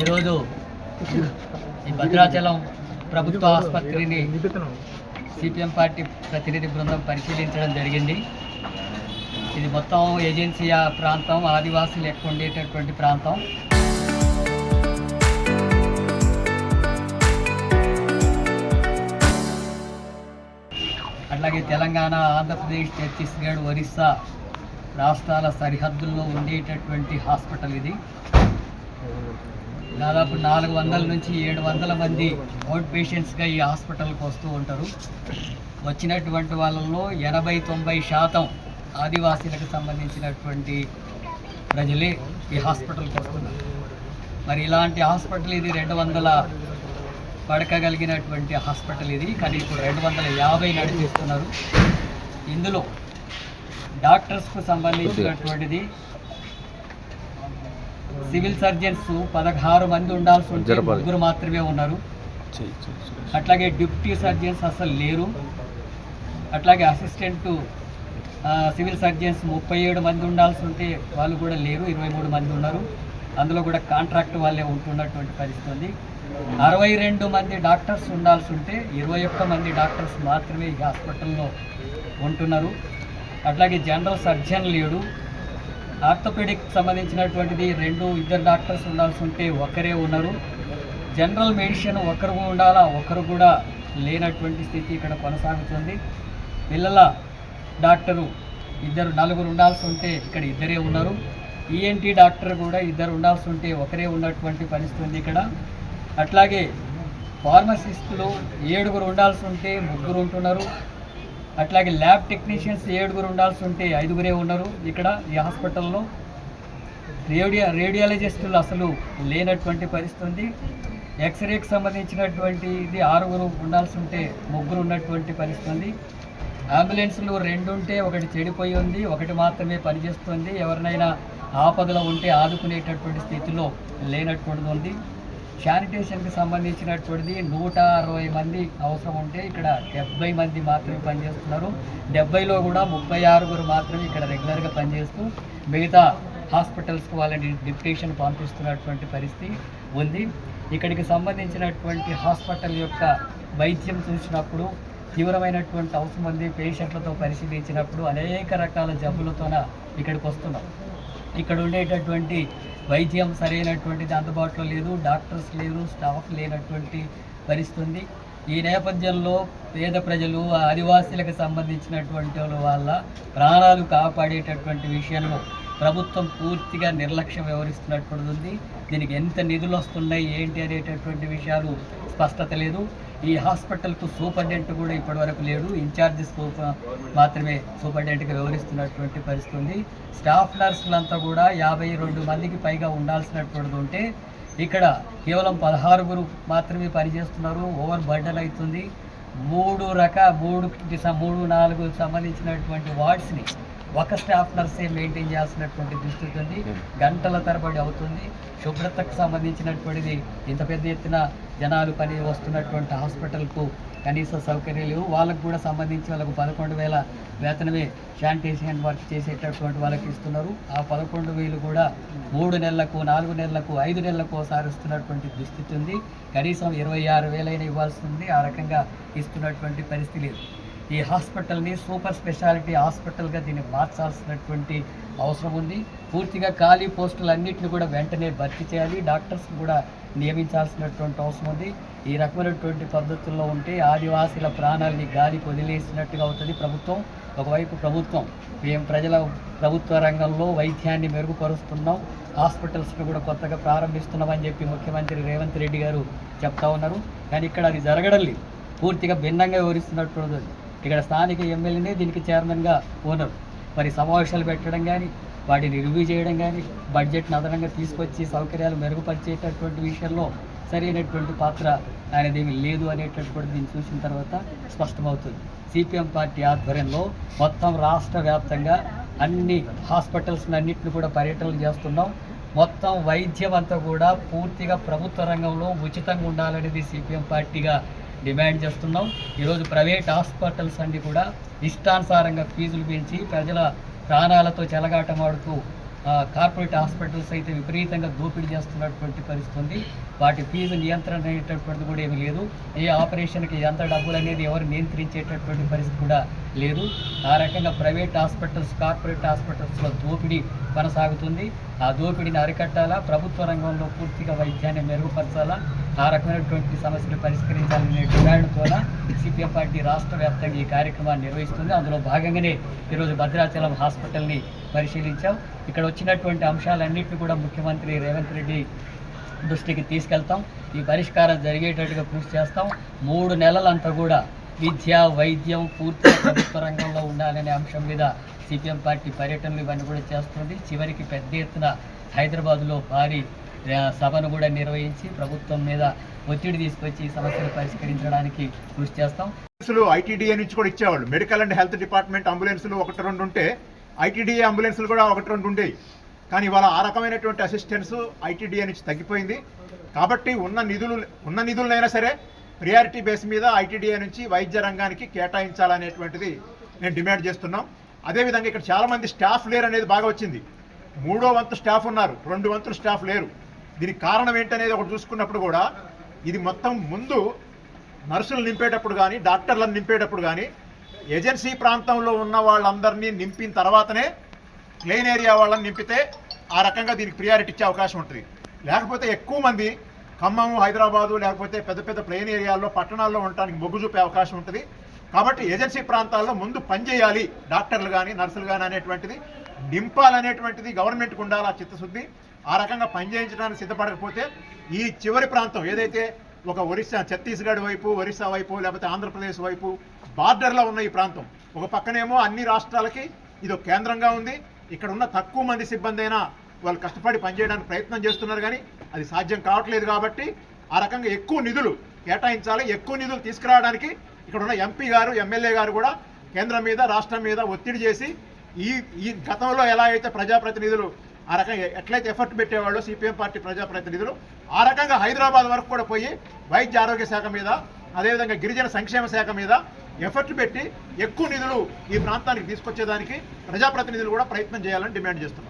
ఈరోజు ఈ భద్రాచలం ప్రభుత్వ ఆసుపత్రిని సిపిఎం పార్టీ ప్రతినిధి బృందం పరిశీలించడం జరిగింది. ఇది మొత్తం ఏజెన్సీ ప్రాంతం, ఆదివాసులు ఎక్కువ ఉండేటటువంటి ప్రాంతం. అట్లాగే తెలంగాణ, ఆంధ్రప్రదేశ్, ఛత్తీస్గఢ్, ఒరిస్సా రాష్ట్రాల సరిహద్దుల్లో ఉండేటటువంటి హాస్పిటల్ ఇది. దాదాపు 400 నుంచి 700 మంది అవుట్ పేషెంట్స్గా ఈ హాస్పిటల్కి వస్తూ ఉంటారు. వచ్చినటువంటి వాళ్ళలో 80-90% ఆదివాసీలకు సంబంధించినటువంటి ప్రజలే ఈ హాస్పిటల్కి వస్తున్నారు. మరి ఇలాంటి హాస్పిటల్ ఇది 200 పడకగలిగినటువంటి హాస్పిటల్ ఇది. కానీ ఇప్పుడు 250 నడిపిస్తున్నారు. ఇందులో డాక్టర్స్కు సంబంధించినటువంటిది సివిల్ సర్జన్స్ 16 మంది ఉండాల్సి ఉంటే 3 మాత్రమే ఉన్నారు. అట్లాగే డిప్యూటీ సర్జన్స్ అసలు లేరు. అట్లాగే అసిస్టెంట్ సివిల్ సర్జన్స్ 37 మంది ఉండాల్సి ఉంటే వాళ్ళు కూడా లేరు, 23 మంది ఉన్నారు. అందులో కూడా కాంట్రాక్ట్ వాళ్ళే ఉంటున్నటువంటి పరిస్థితి ఉంది. 62 మంది డాక్టర్స్ ఉండాల్సి ఉంటే 21 మంది డాక్టర్స్ మాత్రమే ఈ హాస్పిటల్లో ఉంటున్నారు. అట్లాగే జనరల్ సర్జన్ లేడు. ఆర్థోపెడిక్ సంబంధించినటువంటిది 2 డాక్టర్స్ ఉండాల్సి ఉంటే ఒకరే ఉన్నారు. జనరల్ మెడిసిన్ ఒకరు ఉండాలా, ఒకరు కూడా లేనటువంటి స్థితి ఇక్కడ కొనసాగుతుంది. పిల్లల డాక్టరు 4 ఉండాల్సి ఉంటే ఇక్కడ 2 ఉన్నారు. ఈఎన్టీ డాక్టర్ కూడా 2 ఉండాల్సి ఉంటే ఒకరే ఉన్నటువంటి పరిస్థితి ఉంది ఇక్కడ. అట్లాగే ఫార్మసిస్టులు 7 ఉండాల్సి ఉంటే 3 ఉంటున్నారు. అట్లాగే ల్యాబ్ టెక్నీషియన్స్ 7 ఉండాల్సి ఉంటే 5 ఉన్నారు ఇక్కడ ఈ హాస్పిటల్లో. రేడియాలజిస్టులు అసలు లేనటువంటి పరిస్థితి ఉంది. ఎక్స్రేకి సంబంధించినటువంటి ఇది 6 ఉండాల్సి ఉంటే 3 ఉన్నటువంటి పరిస్థితి ఉంది. అంబులెన్స్లు 2 ఉంటే 1 చెడిపోయి ఉంది, 1 మాత్రమే పనిచేస్తుంది. ఎవరినైనా ఆపదలో ఉంటే ఆదుకునేటటువంటి స్థితిలో లేనటువంటిది ఉంది. శానిటేషన్కి సంబంధించినటువంటిది 160 మంది అవసరం ఉంటే ఇక్కడ 70 మంది మాత్రమే పనిచేస్తున్నారు. 70లో కూడా 36 మాత్రమే ఇక్కడ రెగ్యులర్గా పనిచేస్తూ మిగతా హాస్పిటల్స్కి వాళ్ళని డిప్యూటేషన్ పంపిస్తున్నటువంటి పరిస్థితి ఉంది. ఇక్కడికి సంబంధించినటువంటి హాస్పిటల్ యొక్క వైద్యం చూసినప్పుడు తీవ్రమైనటువంటి అవసరం ఉంది. పేషెంట్లతో పరిశీలించినప్పుడు అనేక రకాల జబ్బులతోన ఇక్కడికి వస్తున్నాం. ఇక్కడ ఉండేటటువంటి వైద్యం సరైనటువంటిది అందుబాటులో లేదు, డాక్టర్స్ లేరు, స్టాఫ్ లేనటువంటి పరిస్థితి ఉంది. ఈ నేపథ్యంలో పేద ప్రజలు, ఆదివాసీలకు సంబంధించినటువంటి వాళ్ళ ప్రాణాలు కాపాడేటటువంటి విషయంలో ప్రభుత్వం పూర్తిగా నిర్లక్ష్యం వ్యవహరిస్తున్నటువంటిది ఉంది. దీనికి ఎంత నిధులు వస్తున్నాయి ఏంటి అనేటటువంటి విషయాలు స్పష్టత లేదు. ఈ హాస్పిటల్కు సూపరింటెండెంట్ కూడా ఇప్పటివరకు లేడు. ఇన్ఛార్జెస్ మాత్రమే సూపరింటెండెంట్గా వ్యవహరిస్తున్నటువంటి పరిస్థితి ఉంది. స్టాఫ్ నర్సులంతా కూడా 52 మందికి పైగా ఉండాల్సినటువంటిది ఉంటే ఇక్కడ కేవలం 16 మాత్రమే పనిచేస్తున్నారు. ఓవర్ బర్డన్ అవుతుంది. 3-4 సంబంధించినటువంటి వార్డ్స్ని ఒక స్టాఫ్ నర్సే మెయింటైన్ చేయాల్సినటువంటి దుస్థితి ఉంది. గంటల తరబడి అవుతుంది. శుభ్రతకు సంబంధించినటువంటిది ఇంత పెద్ద ఎత్తున జనాలు పని వస్తున్నటువంటి హాస్పిటల్కు కనీస సౌకర్యాలు లేవు. వాళ్ళకు కూడా సంబంధించి వాళ్ళకు 11,000 వేతనమే శానిటేషన్ వర్క్ చేసేటటువంటి వాళ్ళకి ఇస్తున్నారు. ఆ 11,000 కూడా 3 నెలలకు, 4 నెలలకు, 5 నెలలకు ఒకసారి ఇస్తున్నటువంటి దుస్థితి ఉంది. కనీసం 26,000 ఇవ్వాల్సింది. ఆ రకంగా ఇస్తున్నటువంటి పరిస్థితి లేదు. ఈ హాస్పిటల్ని సూపర్ స్పెషాలిటీ హాస్పిటల్గా దీన్ని మార్చాల్సినటువంటి అవసరం ఉంది. పూర్తిగా ఖాళీ పోస్టులన్నింటినీ కూడా వెంటనే భర్తీ చేయాలి. డాక్టర్స్ కూడా నియమించాల్సినటువంటి అవసరం ఉంది. ఈ రకమైనటువంటి పద్ధతుల్లో ఉంటే ఆదివాసీల ప్రాణాలని గాలికి వదిలేసినట్టుగా అవుతుంది ప్రభుత్వం. ఒకవైపు ప్రభుత్వం మేము ప్రజల ప్రభుత్వ రంగంలో వైద్యాన్ని మెరుగుపరుస్తున్నాం, హాస్పిటల్స్ని కూడా కొత్తగా ప్రారంభిస్తున్నామని చెప్పి ముఖ్యమంత్రి రేవంత్ రెడ్డి గారు చెప్తా ఉన్నారు. కానీ ఇక్కడ అది జరగడం లేదు. పూర్తిగా భిన్నంగా వివరిస్తున్నట్టు ఇక్కడ స్థానిక ఎమ్మెల్యేనే దీనికి చైర్మన్గా ఉన్నారు. మరి సమావేశాలు పెట్టడం కానీ, వాటిని రివ్యూ చేయడం కానీ, బడ్జెట్ని అదనంగా తీసుకొచ్చి సౌకర్యాలు మెరుగుపరిచేటటువంటి విషయంలో సరైనటువంటి పాత్ర అనేది ఏమీ లేదు అనేటటువంటి దీన్ని చూసిన తర్వాత స్పష్టమవుతుంది. సిపిఎం పార్టీ ఆధ్వర్యంలో మొత్తం రాష్ట్ర వ్యాప్తంగా అన్ని హాస్పిటల్స్ని కూడా పర్యటనలు చేస్తున్నాం. మొత్తం వైద్యం అంతా కూడా పూర్తిగా ప్రభుత్వ రంగంలో ఉచితంగా ఉండాలనేది సిపిఎం పార్టీగా డిమాండ్ చేస్తున్నాం. ఈరోజు ప్రైవేట్ హాస్పిటల్స్ అన్నీ కూడా ఇష్టానుసారంగా ఫీజులు పెంచి ప్రజల ప్రాణాలతో చెలగాటమాడుతూ కార్పొరేట్ హాస్పిటల్స్ అయితే విపరీతంగా దోపిడీ చేస్తున్నటువంటి పరిస్థితి ఉంది. వాటి ఫీజు నియంత్రణ అనేటటువంటిది కూడా ఏమీ లేదు. ఏ ఆపరేషన్కి ఎంత డబ్బులు అనేది ఎవరు నియంత్రించేటటువంటి పరిస్థితి కూడా లేదు. ఆ రకంగా ప్రైవేట్ హాస్పిటల్స్, కార్పొరేట్ హాస్పిటల్స్లో దోపిడీ కొనసాగుతుంది. ఆ దోపిడీని అరికట్టాలా, ప్రభుత్వ రంగంలో పూర్తిగా వైద్యాన్ని మెరుగుపరచాలా, ఆ రకమైనటువంటి సమస్యలు పరిష్కరించాలనే డిమాండ్తో సిపిఎం పార్టీ రాష్ట్ర వ్యాప్తంగా ఈ కార్యక్రమాన్ని నిర్వహిస్తుంది. అందులో భాగంగానే ఈరోజు భద్రాచలం హాస్పిటల్ని పరిశీలించాం. ఇక్కడ వచ్చినటువంటి అంశాలన్నింటినీ కూడా ముఖ్యమంత్రి రేవంత్ రెడ్డి దృష్టికి తీసుకెళ్తాం. ఈ పరిష్కారం జరిగేటట్టుగా కృషి చేస్తాం. 3 నెలలంతా కూడా విద్య, వైద్యం పూర్తిగా ప్రభుత్వ రంగంలో ఉండాలనే అంశం మీద సిపిఎం పార్టీ పర్యటనలు ఇవన్నీ కూడా చేస్తుంది. చివరికి పెద్ద ఎత్తున హైదరాబాద్లో భారీ సభను కూడా నిర్వహించి ప్రభుత్వం మీద ఒత్తిడి తీసుకొచ్చి ఈ సమస్యలు పరిష్కరించడానికి కృషి చేస్తాం. ఐటీడీఏ నుంచి కూడా ఇచ్చేవాళ్ళు. మెడికల్ అండ్ హెల్త్ డిపార్ట్మెంట్ అంబులెన్సులు 1-2 ఉంటే ఐటీడీఏ అంబులెన్సులు కూడా 1-2 ఉండేవి. కానీ ఇవాళ ఆ రకమైనటువంటి అసిస్టెన్స్ ఐటీడీఏ నుంచి తగ్గిపోయింది. కాబట్టి ఉన్న నిధులైనా సరే ప్రియారిటీ బేస్ మీద ఐటీడీఏ నుంచి వైద్య రంగానికి కేటాయించాలనేటువంటిది నేను డిమాండ్ చేస్తున్నాం. అదేవిధంగా ఇక్కడ చాలామంది స్టాఫ్ లేరు అనేది బాగా వచ్చింది. 3వ వంతు స్టాఫ్ ఉన్నారు, 2 వంతుల స్టాఫ్ లేరు. దీనికి కారణం ఏంటనేది ఒకటి చూసుకున్నప్పుడు కూడా ఇది మొత్తం ముందు నర్సులు నింపేటప్పుడు కానీ, డాక్టర్లను నింపేటప్పుడు కానీ ఏజెన్సీ ప్రాంతంలో ఉన్న వాళ్ళందరినీ నింపిన తర్వాతనే ప్లెయిన్ ఏరియా వాళ్ళని నింపితే ఆ రకంగా దీనికి ప్రియారిటీ ఇచ్చే అవకాశం ఉంటుంది. లేకపోతే ఎక్కువ మంది ఖమ్మం, హైదరాబాదు లేకపోతే పెద్ద పెద్ద ప్లెయిన్ ఏరియాల్లో, పట్టణాల్లో ఉండటానికి మొగ్గు చూపే అవకాశం ఉంటుంది. కాబట్టి ఏజెన్సీ ప్రాంతాల్లో ముందు పనిచేయాలి డాక్టర్లు కానీ, నర్సులు కానీ అనేటువంటిది నింపాలనేటువంటిది గవర్నమెంట్కి ఉండాలి ఆ చిత్తశుద్ధి. ఆ రకంగా పనిచేయించడానికి సిద్ధపడకపోతే ఈ చివరి ప్రాంతం ఏదైతే ఒక ఒరిస్సా, ఛత్తీస్గఢ్ వైపు, ఒరిస్సా వైపు లేకపోతే ఆంధ్రప్రదేశ్ వైపు బార్డర్లో ఉన్న ఈ ప్రాంతం, ఒక పక్కనేమో అన్ని రాష్ట్రాలకి ఇది ఒక కేంద్రంగా ఉంది. ఇక్కడ ఉన్న తక్కువ మంది సిబ్బంది అయినా వాళ్ళు కష్టపడి పనిచేయడానికి ప్రయత్నం చేస్తున్నారు, కానీ అది సాధ్యం కావట్లేదు. కాబట్టి ఆ రకంగా ఎక్కువ నిధులు కేటాయించాలి. ఎక్కువ నిధులు తీసుకురావడానికి ఇక్కడ ఉన్న ఎంపీ గారు, ఎమ్మెల్యే గారు కూడా కేంద్రం మీద, రాష్ట్రం మీద ఒత్తిడి చేసి ఈ గతంలో ఎలా అయితే ప్రజాప్రతినిధులు ఆ రకంగా ఎట్లయితే ఎఫర్ట్ పెట్టేవాళ్ళు సిపిఎం పార్టీ ప్రజాప్రతినిధులు, ఆ రకంగా హైదరాబాద్ వరకు కూడా పోయి వైద్య ఆరోగ్య శాఖ మీద, అదేవిధంగా గిరిజన సంక్షేమ శాఖ మీద ఎఫర్ట్ పెట్టి ఎక్కువ నిధులు ఈ ప్రాంతానికి తీసుకొచ్చేదానికి ప్రజాప్రతినిధులు కూడా ప్రయత్నం చేయాలని డిమాండ్ చేస్తున్నాం.